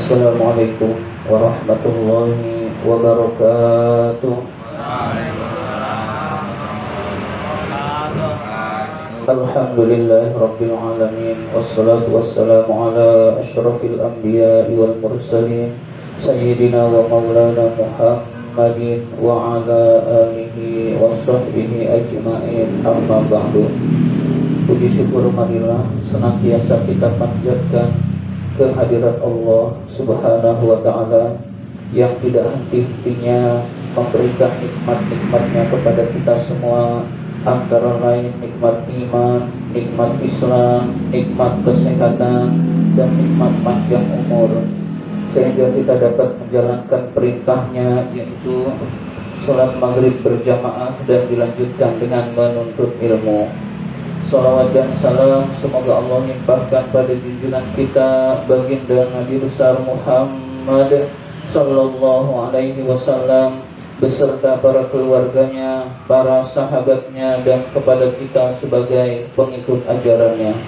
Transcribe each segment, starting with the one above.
Assalamualaikum warahmatullahi wabarakatuh. Alhamdulillahi rabbil alamin. Wassalatu wassalamu ala asyrafil anbiya'i wal mursalin Sayyidina wa maulana Muhammadin wa ala alihi wa sahbihi ajma'in. Amma ba'du. Puji syukur marilah senantiasa kita panjatkan kehadirat Allah Subhanahu wa ta'ala yang tidak henti-hentinya memberikan nikmat-nikmatnya kepada kita semua, antara lain nikmat iman, nikmat Islam, nikmat kesehatan, dan nikmat panjang umur, sehingga kita dapat menjalankan perintahnya, yaitu sholat maghrib berjamaah dan dilanjutkan dengan menuntut ilmu. Salawat dan salam semoga Allah limpahkan pada junjungan kita baginda Nabi besar Muhammad sallallahu alaihi wasallam beserta para keluarganya, para sahabatnya, dan kepada kita sebagai pengikut ajarannya.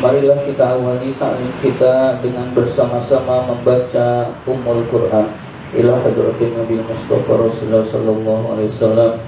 Marilah kita awali ta'lim kita dengan bersama-sama membaca Ummul Quran ila hadratin Nabi Mustafa Rasulullah sallallahu alaihi wasallam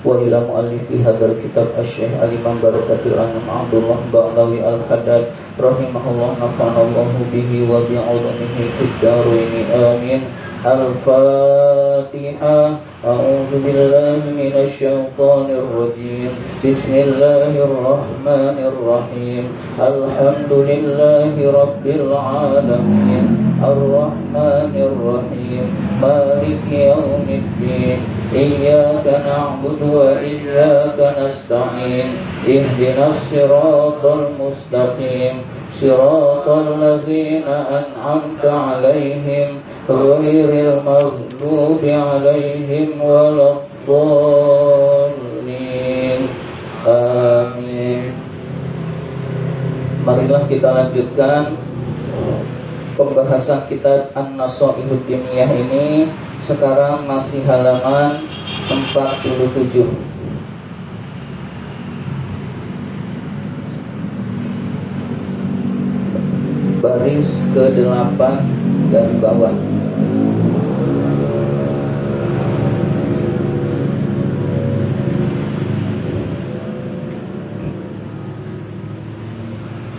wa ila muallifi hadzal kitab asy-Syaikh Al-Imam Barakatul Anam Abdullah Ba'lawi Al-Haddad rahimahullah, nafa'anallahu bihi wa bi'ulumihi fid dharain amin. Al-Fatihah. A'udzu billahi minasy syaithanir rajim. Bismillahirrahmanirrahim. Alhamdulillahi rabbil alamin. Ar-Rahmanir Rahim. Maliki yaumiddin. Iyyaka na'budu wa iyyaka nasta'in. Ihdinas siratal mustaqim. Siratal ladzina an'amta 'alaihim ghairil maghdubi 'alaihim waladdallin. Amin. Marilah kita lanjutkan pembahasan kitab An-Nasaihud Diniyah ini. Sekarang masih halaman 47. Baris ke-8 dari bawah.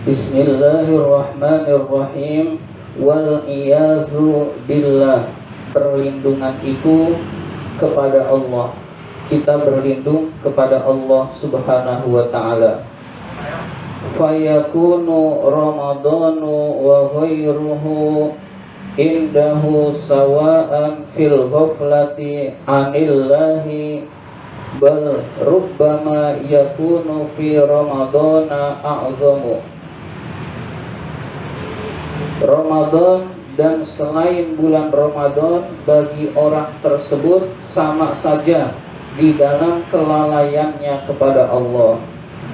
Bismillahirrahmanirrahim. Wal iyazu billah. Perlindungan itu kepada Allah. Kita berlindung kepada Allah Subhanahu wa ta'ala. Fayakunu Ramadanu wa ghairuhu indahu sawa'an fil ghaflati anillahi, bal rubbama yakunu fi Ramadana a'zamu. Ramadan dan selain bulan Ramadan bagi orang tersebut sama saja di dalam kelalaiannya kepada Allah.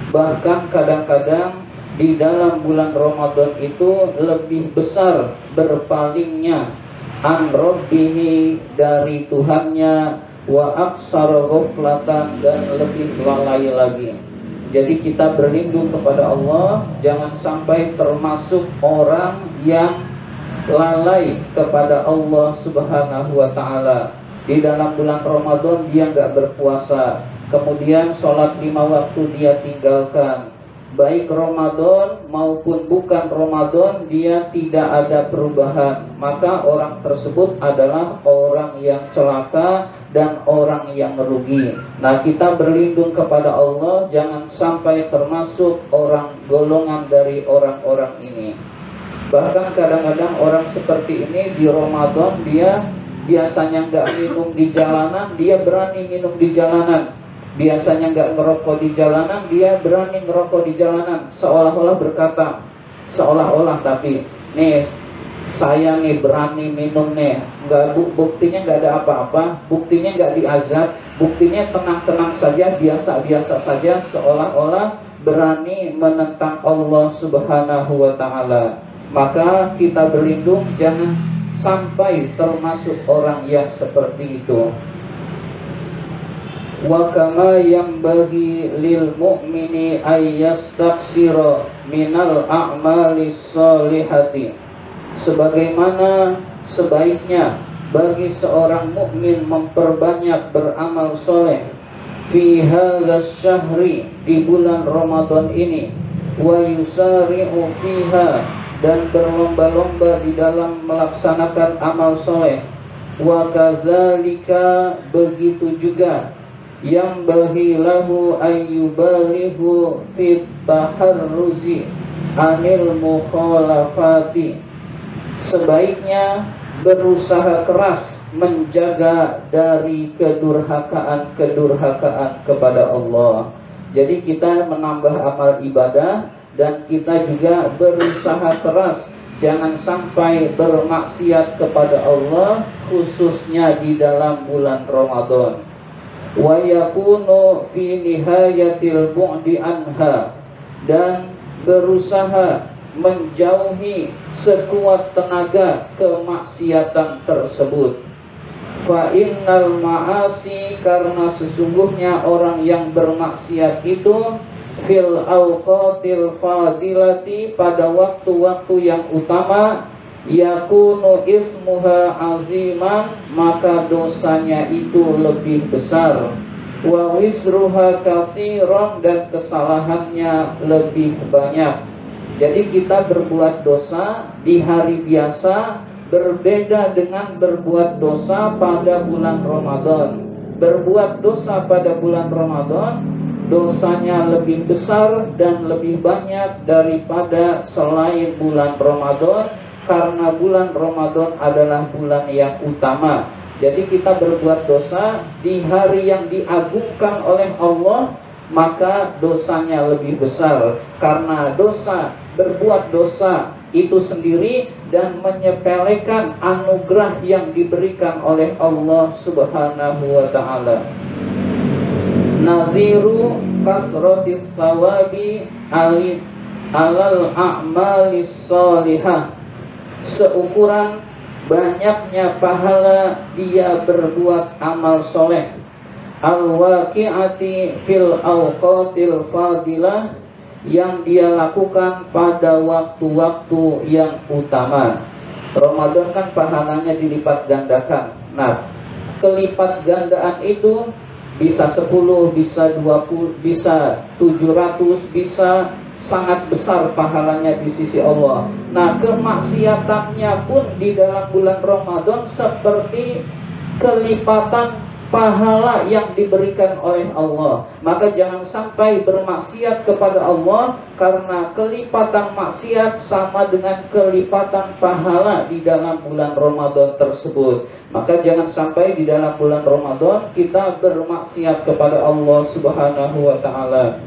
Bahkan kadang-kadang di dalam bulan Ramadan itu lebih besar berpalingnya an rabbihi dari Tuhannya, wa aksara ghaflatan, dan lebih lalai lagi. Jadi kita berlindung kepada Allah, jangan sampai termasuk orang yang lalai kepada Allah Subhanahu wa ta'ala. Di dalam bulan Ramadan dia nggak berpuasa, kemudian sholat 5 waktu dia tinggalkan, baik Ramadan maupun bukan Ramadan dia tidak ada perubahan, maka orang tersebut adalah orang yang celaka dan orang yang merugi. Nah, kita berlindung kepada Allah jangan sampai termasuk orang golongan dari orang-orang ini. Bahkan kadang-kadang orang seperti ini di Ramadan dia biasanya nggak minum di jalanan, dia berani minum di jalanan. Biasanya nggak ngerokok di jalanan, dia berani ngerokok di jalanan. Seolah-olah berkata, seolah-olah, tapi nih saya nih berani minum nih, nggak, buktinya nggak ada apa-apa, buktinya nggak diazab, buktinya tenang-tenang saja, biasa-biasa saja, seolah-olah berani menentang Allah Subhanahu wa ta'ala. Maka kita berlindung jangan sampai termasuk orang yang seperti itu. Wa kama yanbaghi lil mu'mini ayyastaksira minal a'malis solihati. sebagaimana sebaiknya bagi seorang mukmin memperbanyak beramal soleh fi hadzal syahri, di bulan Ramadan ini, wa yusari'u fiha, dan berlomba-lomba di dalam melaksanakan amal soleh. Wa kadzalika, begitu juga, yang bahilahu ayyubalihu fit taharruzi anil mukhalafati, sebaiknya berusaha keras menjaga dari kedurhakaan kepada Allah. Jadi kita menambah amal ibadah dan kita juga berusaha keras jangan sampai bermaksiat kepada Allah, khususnya di dalam bulan Ramadan. Wa yakunu fi nihayatil bu'di anha, dan berusaha menjauhi sekuat tenaga kemaksiatan tersebut. Fa innal ma'asi, karena sesungguhnya orang yang bermaksiat itu fil awqatil fadilati, pada waktu-waktu yang utama, yakunu ismuha aziman, maka dosanya itu lebih besar, wa wisruha katsiran, dan kesalahannya lebih banyak. Jadi kita berbuat dosa di hari biasa berbeda dengan berbuat dosa pada bulan Ramadan. Berbuat dosa pada bulan Ramadan, dosanya lebih besar dan lebih banyak daripada selain bulan Ramadan, karena bulan Ramadan adalah bulan yang utama. Jadi kita berbuat dosa di hari yang diagungkan oleh Allah, maka dosanya lebih besar, karena berbuat dosa itu sendiri dan menyepelekan anugerah yang diberikan oleh Allah Subhanahu wa ta'ala. Naziru kasratis sawabi alal a'malis sholihah, seukuran banyaknya pahala dia berbuat amal soleh, al-waqi'ati fil awqatil fadilah, yang dia lakukan pada waktu-waktu yang utama. Ramadan kan pahalanya dilipat gandakan. Nah, kelipat gandaan itu bisa 10, bisa 20, bisa 700, bisa sangat besar pahalanya di sisi Allah. Nah, kemaksiatannya pun di dalam bulan Ramadan seperti kelipatan pahala yang diberikan oleh Allah. Maka jangan sampai bermaksiat kepada Allah, karena kelipatan maksiat sama dengan kelipatan pahala di dalam bulan Ramadan tersebut. Maka jangan sampai di dalam bulan Ramadan kita bermaksiat kepada Allah Subhanahu wa ta'ala.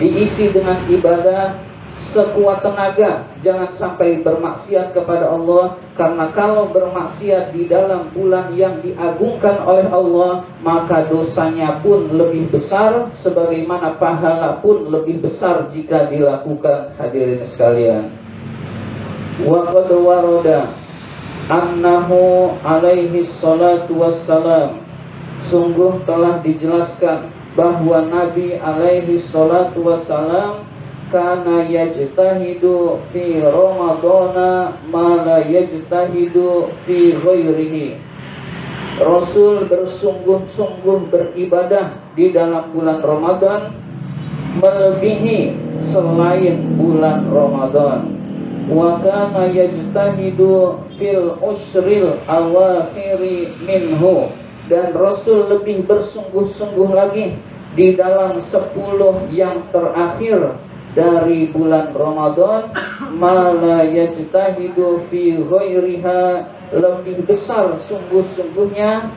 Diisi dengan ibadah sekuat tenaga, jangan sampai bermaksiat kepada Allah, karena kalau bermaksiat di dalam bulan yang diagungkan oleh Allah, maka dosanya pun lebih besar, sebagaimana pahala pun lebih besar jika dilakukan. Hadirin sekalian, wa qad warada annahu alaihi salatu wassalam, sungguh telah dijelaskan bahwa Nabi alaihi salatu wassalam kana yajtahidu fi Ramadana ma la yajtahidu fi ghairihi. Rasul bersungguh-sungguh beribadah di dalam bulan Ramadan melebihi selain bulan Ramadan. Wa kana yajtahidu fil usril awakhiri minhu, dan Rasul lebih bersungguh-sungguh lagi di dalam 10 yang terakhir dari bulan Ramadan, mala yajtahidu fi ghairiha, lebih besar sungguh-sungguhnya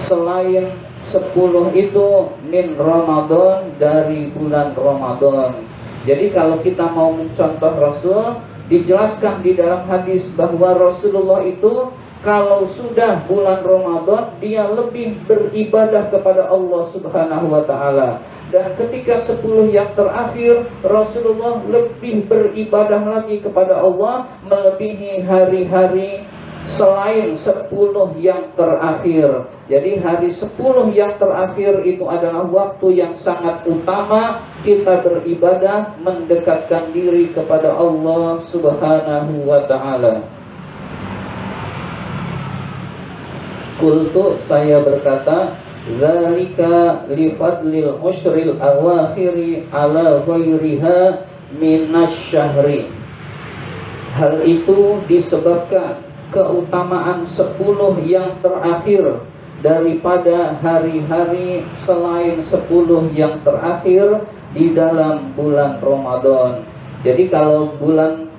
selain 10 itu min Ramadan, dari bulan Ramadan. Jadi kalau kita mau mencontoh Rasul, dijelaskan di dalam hadis bahwa Rasulullah itu kalau sudah bulan Ramadan dia lebih beribadah kepada Allah Subhanahu wa ta'ala. Dan ketika 10 yang terakhir, Rasulullah lebih beribadah lagi kepada Allah, melebihi hari-hari selain 10 yang terakhir. Jadi hari 10 yang terakhir itu adalah waktu yang sangat utama kita beribadah, mendekatkan diri kepada Allah Subhanahu wa ta'ala. Qultu, saya berkata, dzalika li fadlil ushril awakhiri ala ghairiha minasyahri. Hal itu disebabkan keutamaan 10 yang terakhir daripada hari-hari selain 10 yang terakhir di dalam bulan Ramadan. Jadi kalau bulan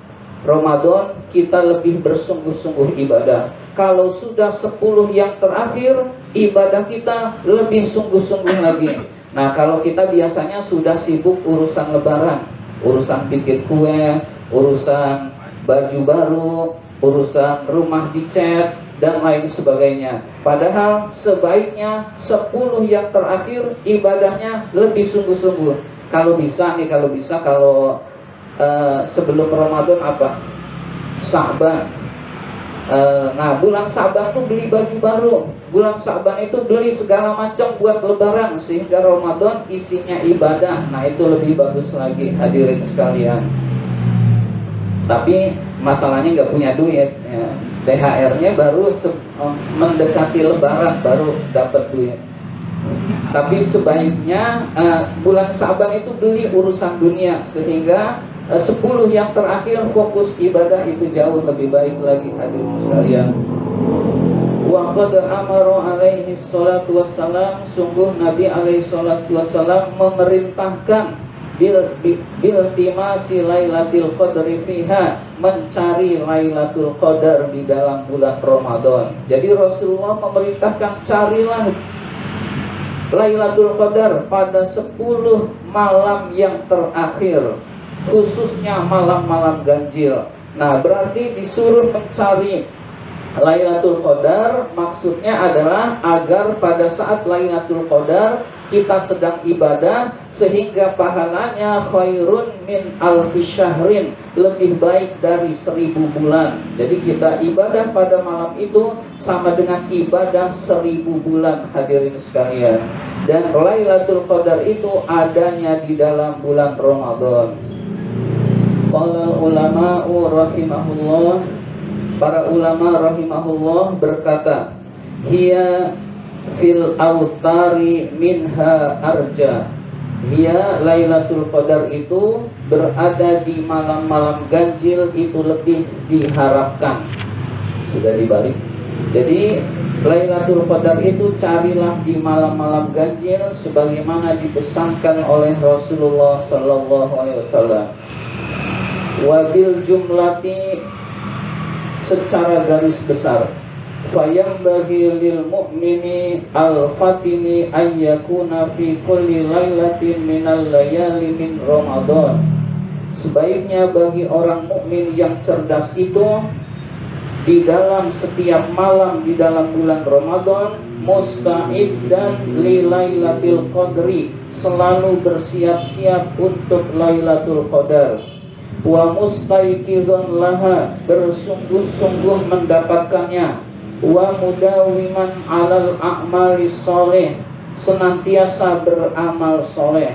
Ramadan kita lebih bersungguh-sungguh ibadah. Kalau sudah 10 yang terakhir, ibadah kita lebih sungguh-sungguh lagi. Nah, kalau kita biasanya sudah sibuk urusan lebaran, urusan bikin kue, urusan baju baru, urusan rumah dicat, dan lain sebagainya. Padahal sebaiknya 10 yang terakhir ibadahnya lebih sungguh-sungguh. Kalau bisa sebelum Ramadan apa? Sa'ban. Nah, bulan Sa'ban tuh beli baju baru. Bulan Sa'ban itu beli segala macam buat lebaran, sehingga Ramadan isinya ibadah. Nah, itu lebih bagus lagi, hadirin sekalian. Tapi masalahnya nggak punya duit ya. THR-nya baru mendekati lebaran baru dapat duit. Tapi sebaiknya bulan Sa'ban itu beli urusan dunia, sehingga 10 yang terakhir fokus ibadah itu jauh lebih baik lagi, hadirin sekalian. Wa qad amara alaihi salatu wassalam, sungguh Nabi alaihi salatu wassalam memerintahkan biltimasi lailatul qadri fiha, mencari lailatul qadar di dalam bulan Ramadan. Jadi Rasulullah memerintahkan carilah lailatul qadar pada 10 malam yang terakhir, khususnya malam-malam ganjil. Nah, berarti disuruh mencari Lailatul Qadar, maksudnya adalah agar pada saat Lailatul Qadar kita sedang ibadah, sehingga pahalanya khairun min alfi syahrin, lebih baik dari 1000 bulan. Jadi kita ibadah pada malam itu sama dengan ibadah 1000 bulan, hadirin sekalian. Dan Lailatul Qadar itu adanya di dalam bulan Ramadan. Qala ulama'u rahimahullah, para ulama rahimahullah berkata, hiya fil autari minha arja. Hiya Lailatul Qadar itu berada di malam-malam ganjil itu lebih diharapkan. Sudah dibalik. Jadi Lailatul Qadar itu carilah di malam-malam ganjil sebagaimana dipesankan oleh Rasulullah sallallahu alaihi wasallam. Wabil jumlati, secara garis besar, fayam bagi lil mu'mini al-fatini ayyakuna fi kulli lailatin minal layali min Ramadan. Sebaiknya bagi orang mukmin yang cerdas itu, di dalam setiap malam di dalam bulan Ramadan, musta'id dan li lailatul qadri, selalu bersiap-siap untuk Lailatul Qadar. Wa mustaiqidhan laha, bersungguh-sungguh mendapatkannya. Wa mudawiman alal a'malis soleh, senantiasa beramal soleh.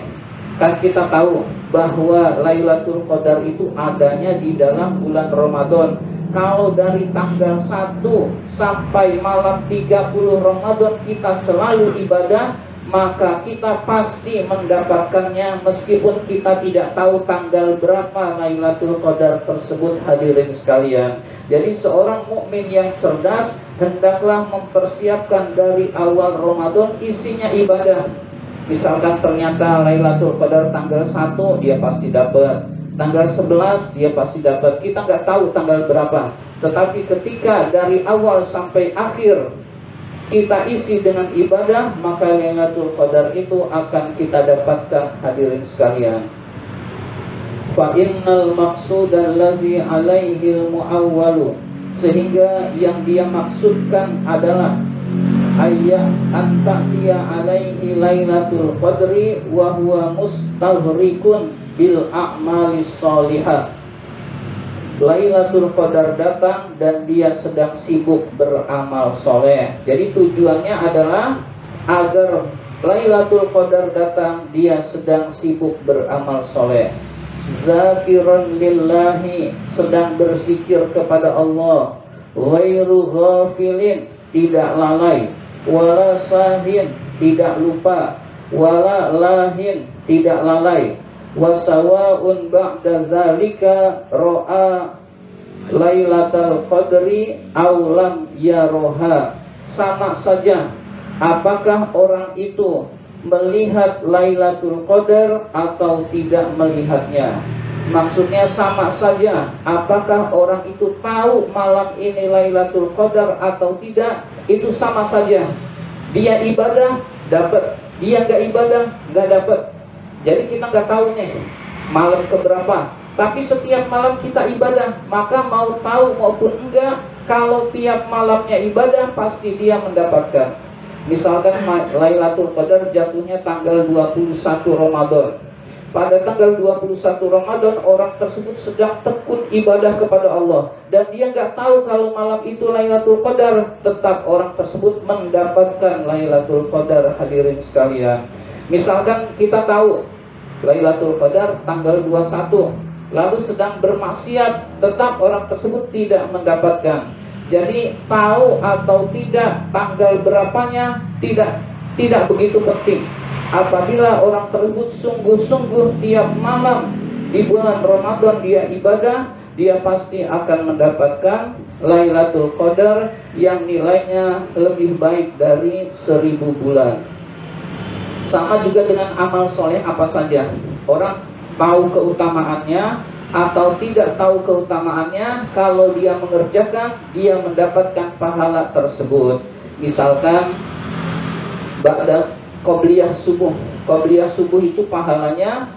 Kan kita tahu bahwa Lailatul Qadar itu adanya di dalam bulan Ramadan. Kalau dari tanggal 1 sampai malam 30 Ramadan kita selalu ibadah, maka kita pasti mendapatkannya meskipun kita tidak tahu tanggal berapa Lailatul Qadar tersebut, hadirin sekalian. Jadi seorang mukmin yang cerdas hendaklah mempersiapkan dari awal Ramadan isinya ibadah. Misalkan ternyata Lailatul Qadar tanggal 1 dia pasti dapat, tanggal 11 dia pasti dapat. Kita nggak tahu tanggal berapa, tetapi ketika dari awal sampai akhir kita isi dengan ibadah, maka Lailatul Qadar itu akan kita dapatkan, hadirin sekalian. Fa innal maqsud allazi alaihi al-muawwalu, sehingga yang dia maksudkan adalah ayat antaqiya alaihi Lailatul Qadri wa huwa mustaghrikun bil a'malis sholihah. Lailatul Qadar datang dan dia sedang sibuk beramal soleh. Jadi tujuannya adalah agar Lailatul Qadar datang, dia sedang sibuk beramal soleh. Zakiran lillahi, sedang berzikir kepada Allah. Ghairu ghafilin, tidak lalai. Wala sahin, tidak lupa. Wala lahin, tidak lalai. Wasawa'un ba'da zalika ro'a Lailatul Qadri aulam yaroha. Sama saja apakah orang itu melihat Lailatul Qadar atau tidak melihatnya. Maksudnya sama saja apakah orang itu tahu malam ini Lailatul Qadar atau tidak, itu sama saja. Dia ibadah dapat, dia nggak ibadah nggak dapat. Jadi kita nggak tahu nih malam keberapa, tapi setiap malam kita ibadah, maka mau tahu maupun enggak, kalau tiap malamnya ibadah pasti dia mendapatkan. Misalkan Lailatul Qadar jatuhnya tanggal 21 Ramadan. Pada tanggal 21 Ramadan orang tersebut sedang tekun ibadah kepada Allah, dan dia nggak tahu kalau malam itu Lailatul Qadar, tetap orang tersebut mendapatkan Lailatul Qadar. Hadirin sekalian, misalkan kita tahu Lailatul Qadar tanggal 21, lalu sedang bermaksiat, tetap orang tersebut tidak mendapatkan. Jadi tahu atau tidak tanggal berapanya tidak begitu penting. Apabila orang tersebut sungguh-sungguh tiap malam di bulan Ramadan dia ibadah, dia pasti akan mendapatkan Lailatul Qadar yang nilainya lebih baik dari 1000 bulan. Sama juga dengan amal soleh apa saja. Orang tahu keutamaannya atau tidak tahu keutamaannya, kalau dia mengerjakan, dia mendapatkan pahala tersebut. Misalkan ba'da qobliyah subuh. Qobliyah subuh itu pahalanya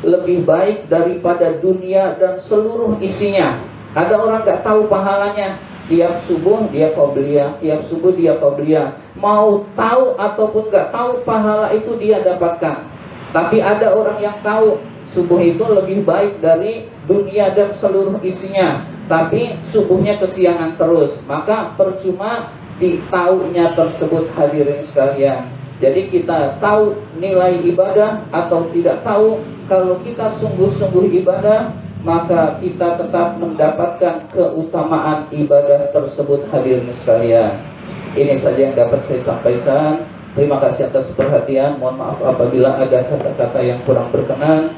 lebih baik daripada dunia dan seluruh isinya. Ada orang nggak tahu pahalanya, tiap subuh dia qobliyah, tiap subuh dia qobliyah. Mau tahu ataupun nggak tahu, pahala itu dia dapatkan. Tapi ada orang yang tahu subuh itu lebih baik dari dunia dan seluruh isinya, tapi subuhnya kesiangan terus, maka percuma ditaunya tersebut. Hadirin sekalian, jadi kita tahu nilai ibadah atau tidak tahu, kalau kita sungguh-sungguh ibadah, maka kita tetap mendapatkan keutamaan ibadah tersebut. Hadirin sekalian, ini saja yang dapat saya sampaikan. Terima kasih atas perhatian. Mohon maaf apabila ada kata-kata yang kurang berkenan.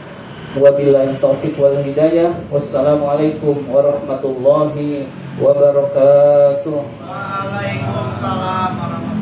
Wabillahi taufiq wal hidayah. Wassalamualaikum warahmatullahi wabarakatuh. Waalaikumsalam warahmatullahi wabarakatuh.